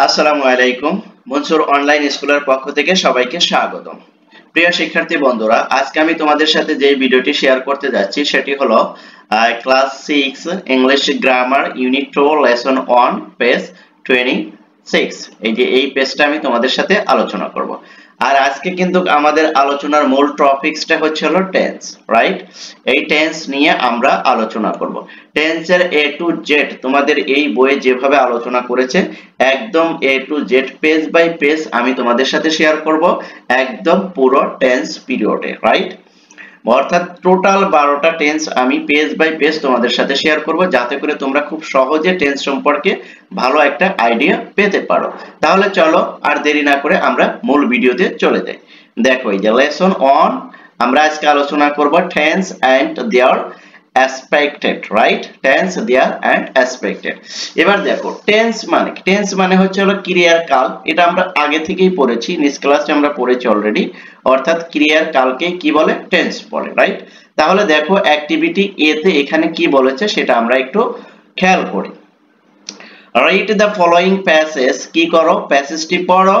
আসসালামু আলাইকুম। মনসুর অনলাইন স্কুলের পক্ষ থেকে সবাইকে স্বাগতম। প্রিয় শিক্ষার্থী বন্ধুরা, আজকে আমি তোমাদের সাথে যে ভিডিওটি শেয়ার করতে যাচ্ছি সেটি হলো class 6 English grammar unit 2 lesson 1 page 26। এই পেজটা আমি তোমাদের সাথে আলোচনা করব। আর আজকে কিন্তু আমাদের আলোচনার মূল টপিকসটা হচ্ছে হলো টেন্স, রাইট? এই টেন্স নিয়ে আমরা আলোচনা করব। টেন্সের এ টু জেড তোমাদের এই বইয়ে যেভাবে আলোচনা করেছে একদম A to Z page by page আমি তোমাদের সাথে শেয়ার করব, একদম পুরো টেন্স পিরিয়ডে, রাইট? অর্থাৎ টোটাল 12টা টেন্স আমি পেজ বাই পেজ তোমাদের সাথে শেয়ার করব, যাতে করে তোমরা খুব সহজে টেন্স সম্পর্কে ভালো একটা আইডিয়া পেতে পারো। তাহলে চলো আর দেরি না করে আমরা মূল ভিডিওতে চলে যাই। দেখো, এই যে লেসন 1 আমরা আজকে আলোচনা করব tense and their aspects, right? Tense their and aspects. এবার দেখো, টেন্স মানে হচ্ছে হলো ক্রিয়ার কাল। এটা আমরা আগে থেকেই পড়েছি, নিজ ক্লাসে আমরা পড়েছি অলরেডি। অর্থাৎ ক্রিয়ার কালকে কি বলে? টেন্স বলে, রাইট? তাহলে দেখো অ্যাক্টিভিটি এ তে এখানে কি বলেছে সেটা আমরা একটু খেয়াল করি। রাইট দ্য ফলোইং প্যাসেজ, কি করো? প্যাসেজটি পড়ো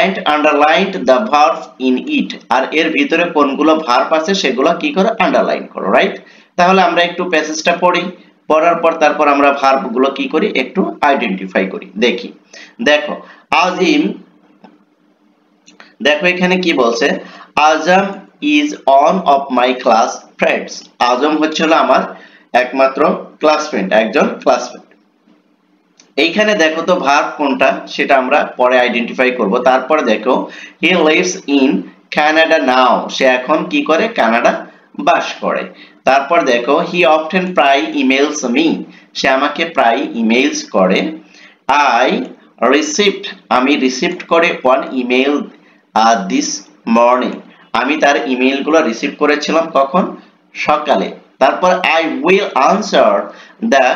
and underline the verb in it। আর এর ভিতরে কোনগুলো ভার্ব আছে সেগুলো কি করো? আন্ডারলাইন করো, রাইট? তাহলে আমরা একটু প্যাসেজটা পড়ি, পড়ার পর তারপর আমরা ভার্ব গুলো কি করি? একটু আইডেন্টিফাই করি। দেখি, দেখো আজিম, দেখো এখানে কি বলছে? Azam is one of my class friends. Azam হচ্ছে হলো আমার একমাত্র ক্লাস ফ্রেন্ড, একজন ক্লাস ফ্রেন্ড। এইখানে দেখো তো ভার্ব কোনটা সেটা আমরা পরে আইডেন্টিফাই করব। তারপর দেখো he lives in Canada now, সে এখন কি করে? কানাডা বাস করে। তারপর দেখো হি অফটেন প্রায় ইমেইলস মি, সে আমাকে প্রায় ইমেইলস করে। আই রিসিভড, আমি রিসিভড করে ওয়ান ইমেইল দিস মর্নিং, আমি তার ইমেইলগুলো রিসিভ করেছিলাম কখন? সকালে। তারপর I will answer the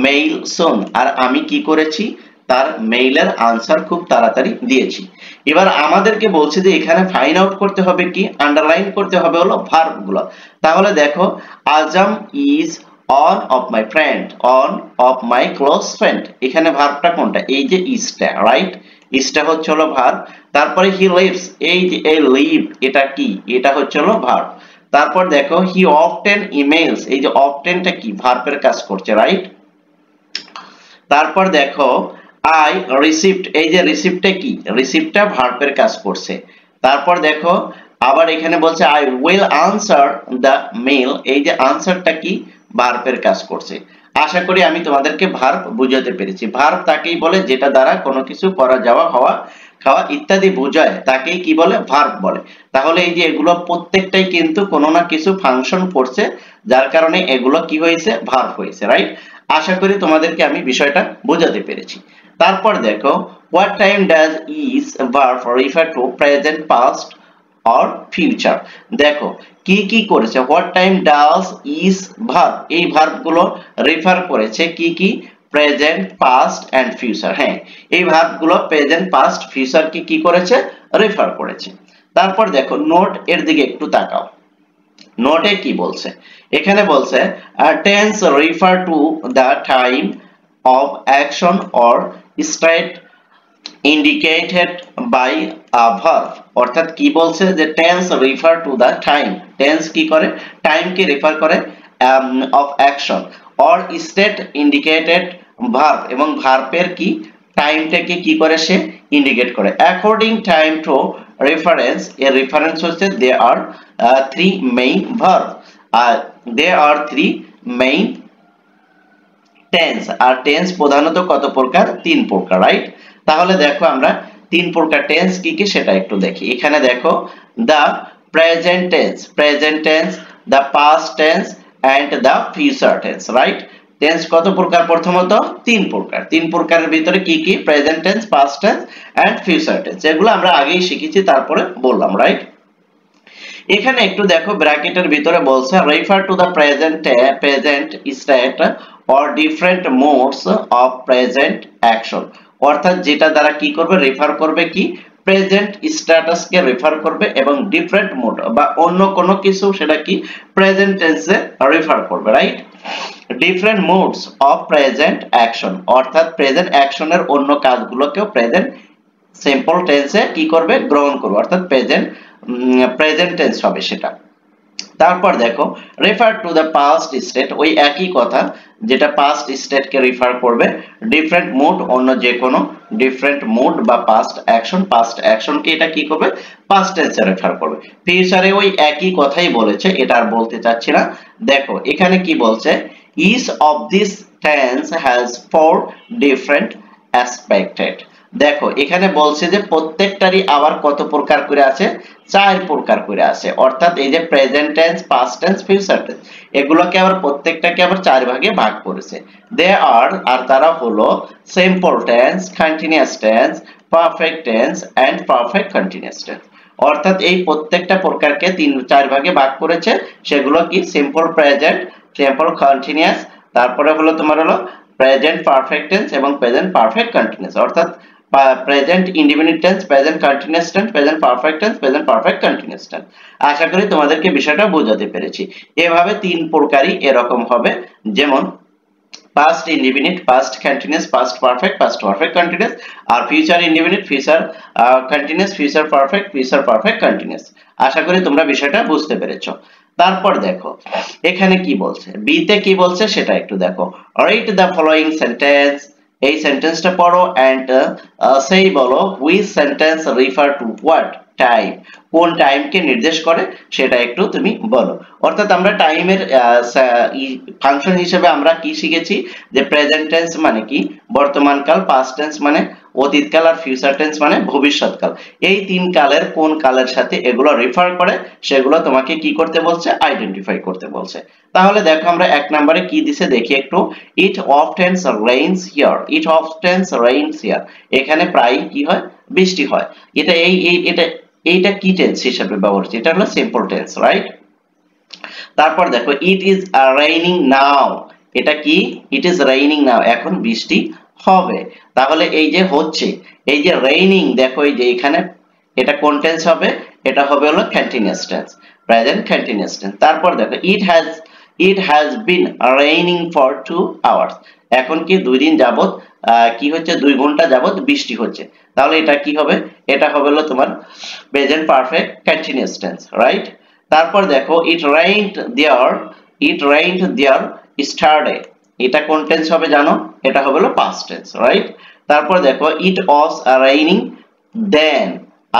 mail soon, আর আমি কি করেছি? তার মেইলের আনসার খুব তাড়াতাড়ি দিয়েছি। এবার আমাদেরকে বলছে যে এখানে ফাইন্ড আউট করতে হবে কি? আন্ডারলাইন করতে হবে হলো ভার্ব গুলো। তাহলে দেখো Azam is one of my friend, one of my close friend, এখানে ভার্বটা কোনটা? এই যে ইজটা, রাইট? ইজটা হচ্ছে হলো ভার্ব। তারপরে হি লিভস, এই যে এই লিভ এটা কি? এটা হচ্ছে হলো ভার্ব। তারপর দেখো হি অফটেন ইমেইলস, এই যে অফটেনটা কি? ভার্বের কাজ করছে, রাইট? তারপর দেখো আই রিসিভড, এই যে রিসিভডটা কি? রিসিভডটা ভার্বের কাজ করছে। তারপর দেখো আবার এখানে বলছে I will answer the mail, এই যে আনসারটা কি? ভার্বের কাজ করছে। আশা করি আমি তোমাদেরকে ভার্ব বুঝাতে পেরেছি। ভার্ব তাকেই বলে যেটা দ্বারা কোনো কিছু করা যাওয়া, হওয়া, খাওয়া ইত্যাদি বোঝায়, তাকেই কি বলে? ভার্ব বলে। তাহলে এই যে এগুলো প্রত্যেকটাই কিন্তু কোনো না কিছু ফাংশন করছে, যার কারণে এগুলো কি হয়েছে? ভার্ব হয়েছে, রাইট? আশা করি তোমাদেরকে আমি বিষয়টা বোঝাতে পেরেছি। তারপর দেখো what time does is verb refer to present past or future। দেখো কি কি করেছে? what time does is verb, এই ভার্ব গুলো রেফার করেছে কি কি? Present, past and future. হ্যাঁ, এই ভার্ব গুলো প্রেজেন্ট, পাস্ট, ফিউচার কি করেছে? রেফার করেছে। তারপর দেখো নোট এর দিকে একটু তাকাও। নোটে কি বলছে? এখানে বলছে tense refer to the time of action or state indicated by a verb. অর্থাৎ কি বলছে? যে tense refer to the time, tense কি করে? টাইমকে রেফার করে of action or state indicated verb, এবং ভার্বের কি? টাইমটাকে কি করে? সে ইন্ডিকেট করে। অ্যাকর্ডিং টাইম টু রেফারেন্স, এর রেফারেন্স হচ্ছে দে আর থ্রি মেইন ভার্ব, আর দে আর থ্রি মেইন টেন্স। আর টেন্স প্রধানত কত প্রকার? 3 প্রকার, রাইট? তাহলে দেখো আমরা 3 প্রকার টেন্স কি কি সেটা একটু দেখি। এখানে দেখো the present tense, the past tense and the future tense, right? Tense কত প্রকার? প্রথমত 3 প্রকার। 3 প্রকারের ভিতরে কি কি? Present tense, past tense and future tense. এগুলো আমরা আগেই শিখেছি, তারপরে বললাম, রাইট? এখানে একটু দেখো ব্র্যাকেটের ভিতরে বলছে refer to the present state or different modes of present action. অর্থাৎ যেটা দ্বারা কি করবে? রেফার করবে কি? প্রেজেন্ট স্ট্যাটাসকে রেফার করবে, এবং ডিফারেন্ট মোড বা অন্য কোনো কিছু সেটা কি? প্রেজেন্ট টেন্সে রেফার করবে, right? Different modes of present action, অর্থাৎ প্রেজেন্ট অ্যাকশনের অন্য কাজগুলোকেও প্রেজেন্ট সিম্পল টেন্সে কি করবে, গ্রহণ করবে, অর্থাৎ প্রেজেন্ট টেন্স হবে সেটা। তারপর দেখো refer to the past state, ওই একই কথা যেটা পাস্ট স্টেটকে রেফার করবে, ডিফারেন্ট মুড অন্য যে কোনো ডিফারেন্ট মুড বা পাস্ট অ্যাকশনকে এটা কি করবে, পাস্ট টেন্সে রেফার করবে। ফিউচারে ওই একই কথাই বলেছে, এটা আর বলতে চাচ্ছি না। দেখো এখানে কি বলছে, each of this tense has four different aspects. দেখো এখানে বলছে যে প্রত্যেকটারই আবার কত প্রকার করে আছে, 4 প্রকার করে আছে, অর্থাৎ এই যে present tense, past tense, future tense, এগুলোকে আবার প্রত্যেকটাকে আবার 4 ভাগে ভাগ করেছে। দে আর তারা হলো simple tense, continuous tense, perfect tense and perfect continuous tense. অর্থাৎ এই প্রত্যেকটা প্রকারকে 4 ভাগে ভাগ করেছে, সেগুলো কি, সিম্পল প্রেজেন্ট, সিম্পল কন্টিনিউয়াস, তারপরে হলো তোমার হলো প্রেজেন্ট পারফেক্ট টেন্স এবং প্রেজেন্ট পারফেক্ট কন্টিনিউয়াস, অর্থাৎ present indefinite tense, present continuous tense, present perfect tense, present perfect continuous tense. আশা করি তোমাদেরকে বিষয়টা বোঝাতে পেরেছি। এভাবে 3 প্রকারই এরকম হবে, যেমন past indefinite, past continuous, past perfect continuous, আর future indefinite, future continuous, future perfect continuous. আশা করি তোমরা বিষয়টা বুঝতে পেরেছো। তারপর দেখো এখানে কি বলছে, বি তে কি বলছে সেটা একটু দেখো। রাইট দ্য ফলোইং সেন্টেন্স, এই সেন্টেন্সটা পড়ো এন্ড সেই বলো which sentence refer to what time, কোন টাইমকে নির্দেশ করে সেটা একটু তুমি বলো। অর্থাৎ আমরা টাইমের ফাংশন হিসেবে আমরা কি শিখেছি, যে প্রেজেন্ট টেন্স মানে কি, বর্তমান কাল, পাস্ট টেন্স মানে অতীতকাল, আর ফিউচার টেন্স মানে ভবিষ্যৎকাল। এই 3 কালের কোন কালের সাথে এগুলো রিফার করে সেগুলো তোমাকে কি করতে বলছে, আইডেন্টিফাই করতে বলছে। তাহলে দেখো আমরা 1 নম্বরে কি দিছে দেখি একটু, it oftens rains here, it oftens rains here, এখানে প্রায় কি হয়, বৃষ্টি হয়। এটা এইটা কি টেন্স হিসেবে ব্যবহার হচ্ছে, এটা হলো সিম্পল টেন্স, রাইট। তারপর দেখো ইট ইজ রেইনিং নাও, এটা কি, ইট ইজ রেইনিং নাও, এখন বৃষ্টি হবে। তাহলে এই যে হচ্ছে, এই যে রেইনিং, দেখো এই যে এখানে এটা কোন টেন্স হবে, এটা হবে হলো continuous tense, present continuous tense. তারপর দেখো it has been raining for 2 hours, এখন কি 2 দিন যাবত কি হচ্ছে, 2 ঘন্টা যাবত বৃষ্টি হচ্ছে। তাহলে এটা কি হবে, এটা হবে হলো তোমার present perfect continuous tense, right. তারপর দেখো ইট রেইনড দেয়ার স্টারডে, এটা কোন টেন্স হবে জানো, এটা হবে হলো পাস্ট টেন্স, রাইট। তারপর দেখো ইট ওয়াজ রেইনিং দেন,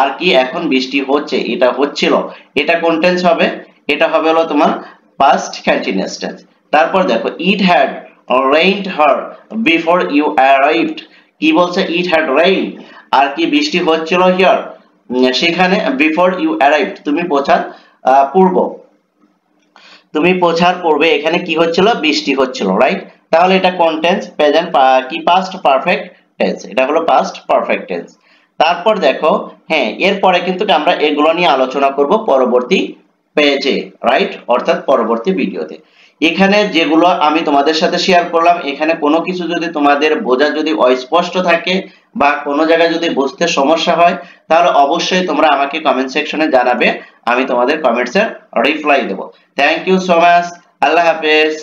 আর কি এখন বৃষ্টি হচ্ছে, এটা হচ্ছিল, এটা কোন টেন্স হবে, এটা হবে হলো তোমার পাস্ট কন্টিনিউয়াস টেন্স। তারপর দেখো it had rained here before you arrived, কি বলছে, ইট হ্যাড রেইন, আর কি বৃষ্টি হচ্ছিল হিয়ার, সেখানে বিফোর ইউ অ্যারাইভড, তুমি পৌঁছার পূর্বে এখানে কি হচ্ছিল, বৃষ্টি হচ্ছিল, রাইট। তাহলে এটা কোন টেন্স, প্রেজেন্ট কি পাস্ট পারফেক্ট টেন্স, এটা হলো পাস্ট পারফেক্ট টেন্স। তারপর দেখো হ্যাঁ, এরপরে কিন্তু আমরা এগুলো নিয়ে আলোচনা করব পরবর্তী পেজে, রাইট, অর্থাৎ পরবর্তী ভিডিওতে। এখানে যেগুলো আমি তোমাদের সাথে শেয়ার করলাম, এখানে কোনো কিছু যদি তোমাদের বোঝা যদি অস্পষ্ট থাকে বা কোনো জায়গায় যদি বুঝতে সমস্যা হয়, তাহলে অবশ্যই তোমরা আমাকে কমেন্ট সেকশনে জানাবে, আমি তোমাদের কমেন্টসের রিপ্লাই দেব। থ্যাংক ইউ সো মাচ, আল্লাহ হাফেজ।